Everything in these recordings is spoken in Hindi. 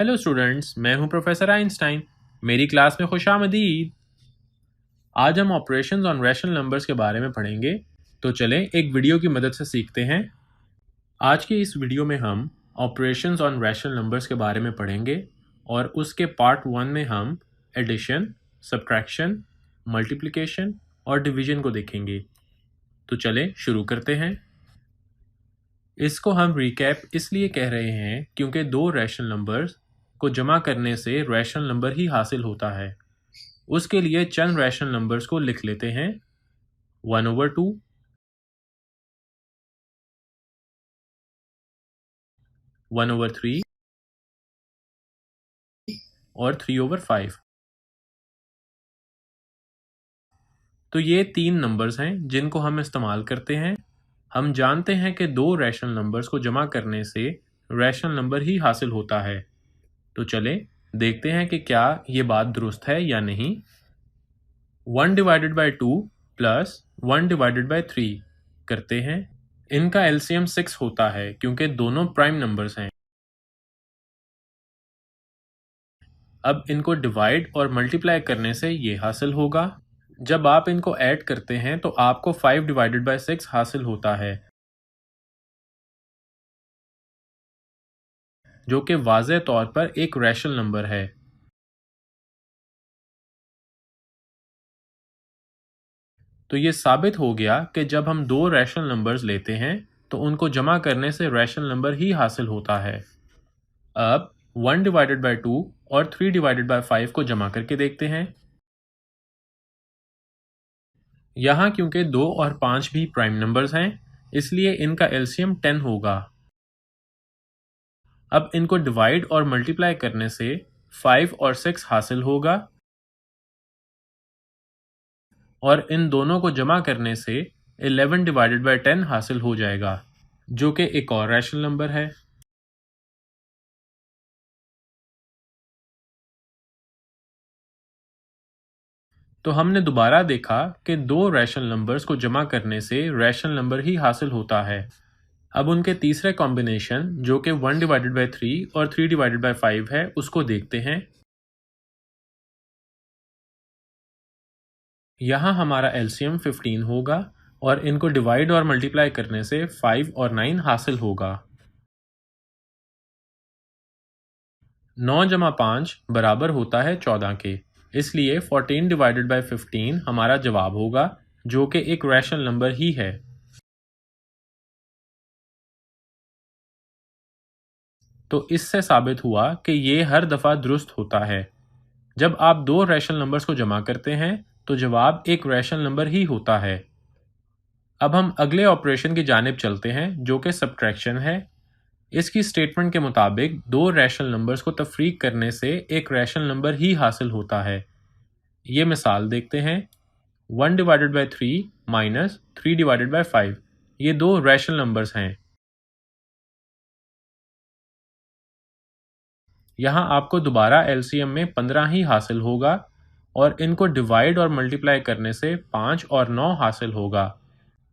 हेलो स्टूडेंट्स, मैं हूं प्रोफेसर आइंस्टाइन। मेरी क्लास में खुशामदीद। आज हम ऑपरेशंस ऑन रैशनल नंबर्स के बारे में पढ़ेंगे। तो चलें एक वीडियो की मदद से सीखते हैं। आज की इस वीडियो में हम ऑपरेशंस ऑन रैशनल नंबर्स के बारे में पढ़ेंगे और उसके पार्ट 1 में हम एडिशन, सब्ट्रैक्शन, मल्टीप्लिकेशन और डिवीजन को देखेंगे। तो चलें शुरू करते हैं। इसको हम रिकैप इसलिए कह रहे हैं क्योंकि दो रैशनल नंबर्स को जमा करने से रैशनल नंबर ही हासिल होता है। उसके लिए चंद रैशनल नंबर्स को लिख लेते हैं। 1/2, 1/3 और 3/5। तो ये तीन नंबर्स हैं जिनको हम इस्तेमाल करते हैं। हम जानते हैं कि दो रैशनल नंबर्स को जमा करने से रैशनल नंबर ही हासिल होता है। तो चलें देखते हैं कि क्या ये बात दुरुस्त है या नहीं। 1/2 प्लस 1/3 करते हैं। इनका एलसीएम 6 होता है क्योंकि दोनों प्राइम नंबर्स हैं। अब इनको डिवाइड और मल्टीप्लाई करने से ये हासिल होगा। जब आप इनको ऐड करते हैं तो आपको 5/6 हासिल होता है, जो कि वाज़ेह तौर पर एक रैशनल नंबर है। तो ये साबित हो गया कि जब हम दो रैशनल नंबर्स लेते हैं तो उनको जमा करने से रैशनल नंबर ही हासिल होता है। अब 1/2 और 3/5 को जमा करके देखते हैं। यहाँ क्योंकि 2 और 5 भी प्राइम नंबर्स हैं, इसलिए इनका एलसीएम 10 होगा। अब इनको डिवाइड और मल्टीप्लाई करने से 5 और 6 हासिल होगा और इन दोनों को जमा करने से 11/10 हासिल हो जाएगा, जो कि एक और रैशनल नंबर है। तो हमने दोबारा देखा कि दो रैशनल नंबर्स को जमा करने से रैशनल नंबर ही हासिल होता है। अब उनके तीसरे कॉम्बिनेशन जो कि 1/3 और 3/5 है उसको देखते हैं। यहाँ हमारा एलसीएम 15 होगा और इनको डिवाइड और मल्टीप्लाई करने से 5 और 9 हासिल होगा। 9 जमा 5 बराबर होता है 14 के, इसलिए 14/15 हमारा जवाब होगा, जो कि एक रैशनल नंबर ही है। तो इससे साबित हुआ कि ये हर दफ़ा दुरुस्त होता है। जब आप दो रैशनल नंबर्स को जमा करते हैं तो जवाब एक रैशनल नंबर ही होता है। अब हम अगले ऑपरेशन की जानिब चलते हैं जो कि सब्ट्रैक्शन है। इसकी स्टेटमेंट के मुताबिक दो रैशनल नंबर्स को तफरीक करने से एक रैशनल नंबर ही हासिल होता है। ये मिसाल देखते हैं। 1/3 माइनस 3/5 ये दो रैशनल नंबर्स हैं। यहाँ आपको दोबारा एलसीएम में 15 ही हासिल होगा और इनको डिवाइड और मल्टीप्लाई करने से 5 और 9 हासिल होगा।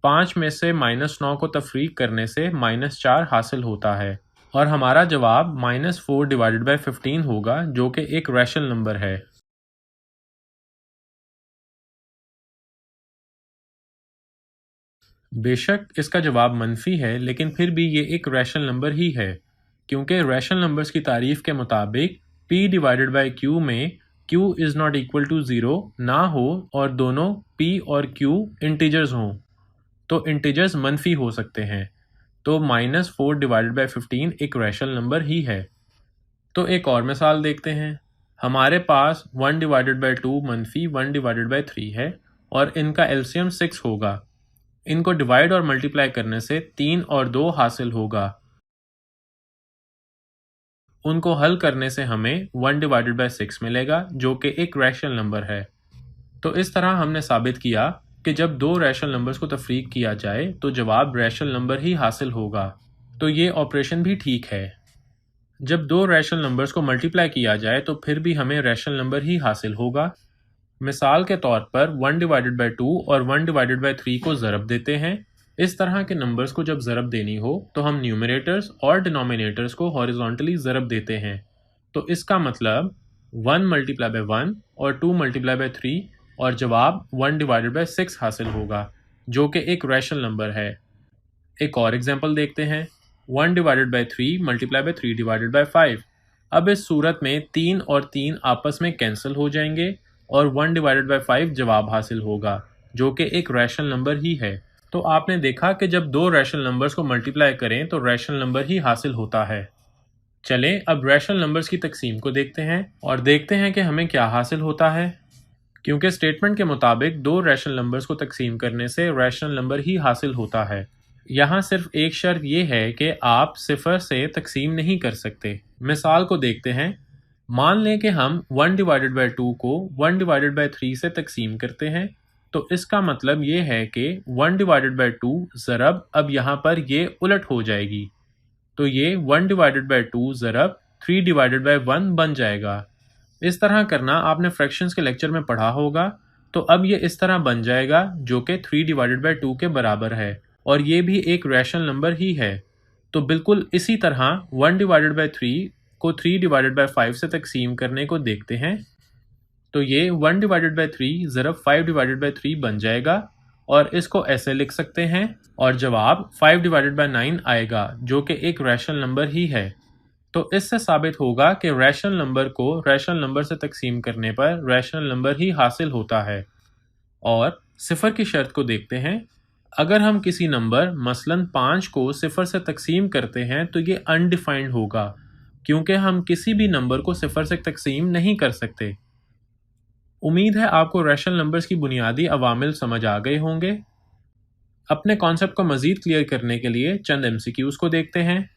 5 में से -9 को तफरीक करने से -4 हासिल होता है और हमारा जवाब -4/15 होगा, जो कि एक रैशनल नंबर है। बेशक इसका जवाब मनफी है, लेकिन फिर भी ये एक रैशनल नंबर ही है, क्योंकि रैशनल नंबर्स की तारीफ के मुताबिक p/q में q is not equal to 0 ना हो और दोनों p और q इंटीजर्स हों, तो इंटीजर्स मनफी हो सकते हैं। तो -4/15 एक रैशनल नंबर ही है। तो एक और मिसाल देखते हैं। हमारे पास 1/2 मनफी 1/3 है और इनका एलसीएम 6 होगा। इनको डिवाइड और मल्टीप्लाई करने से 3 और 2 हासिल होगा। उनको हल करने से हमें 1/6 मिलेगा, जो कि एक रैशनल नंबर है। तो इस तरह हमने साबित किया कि जब दो रैशनल नंबर्स को तफरीक किया जाए तो जवाब रैशनल नंबर ही हासिल होगा। तो ये ऑपरेशन भी ठीक है। जब दो रैशनल नंबर्स को मल्टीप्लाई किया जाए तो फिर भी हमें रैशनल नंबर ही हासिल होगा। मिसाल के तौर पर 1/2 और 1/3 को ज़रब देते हैं। इस तरह के नंबर्स को जब ज़रब देनी हो तो हम न्यूमरेटर्स और डिनोमिनेटर्स को हॉरिजॉन्टली ज़रब देते हैं। तो इसका मतलब 1 मल्टीप्लाई बाय 1 और 2 मल्टीप्लाई बाय 3 और जवाब 1 डिवाइडेड बाय 6 हासिल होगा, जो कि एक रैशनल नंबर है। एक और एग्जांपल देखते हैं। 1 divided by 3 multiply by 3 divided by 5। अब इस सूरत में 3 और 3 आपस में कैंसिल हो जाएंगे और 1 डिवाइडेड बाय 5 जवाब हासिल होगा, जो कि एक रैशनल नंबर ही है। तो आपने देखा कि जब दो रैशनल नंबर्स को मल्टीप्लाई करें तो रैशनल नंबर ही हासिल होता है। चलें अब रैशनल नंबर्स की तकसीम को देखते हैं और देखते हैं कि हमें क्या हासिल होता है। क्योंकि स्टेटमेंट के मुताबिक दो रैशनल नंबर्स को तकसीम करने से रैशनल नंबर ही हासिल होता है। यहाँ सिर्फ एक शर्त यह है कि आप सिफर से तकसीम नहीं कर सकते। मिसाल को देखते हैं। मान लें कि हम 1 डिवाइडेड बाय 2 को 1 डिवाइडेड बाय 3 से तकसीम करते हैं, तो इसका मतलब ये है कि 1 डिवाइडेड बाय 2 ज़रब अब यहाँ पर ये उलट हो जाएगी, तो ये 1 डिवाइडेड बाय 2 ज़रब 3 डिवाइडेड बाय 1 बन जाएगा। इस तरह करना आपने फ्रैक्शंस के लेक्चर में पढ़ा होगा। तो अब ये इस तरह बन जाएगा, जो कि 3 डिवाइडेड बाय 2 के बराबर है और ये भी एक रैशनल नंबर ही है। तो बिल्कुल इसी तरह 1 डिवाइडेड बाय 3 को 3 डिवाइडेड बाय 5 से तकसीम करने को देखते हैं। तो ये 1 डिवाइडेड बाय 3 ज़रब 5 डिवाइडेड बाय 3 बन जाएगा और इसको ऐसे लिख सकते हैं और जवाब 5 डिवाइडेड बाय 9 आएगा, जो कि एक रैशनल नंबर ही है। तो इससे साबित होगा कि रैशनल नंबर को रैशनल नंबर से तकसीम करने पर रैशनल नंबर ही हासिल होता है। और सिफर की शर्त को देखते हैं। अगर हम किसी नंबर मसलन 5 को सिफर से तकसीम करते हैं तो ये अनडिफाइंड होगा, क्योंकि हम किसी भी नंबर को सिफर से तकसीम नहीं कर सकते। उम्मीद है आपको रैशनल नंबर्स की बुनियादी अवामिल समझ आ गए होंगे। अपने कॉन्सेप्ट को मज़ीद क्लियर करने के लिए चंद MCQs को देखते हैं।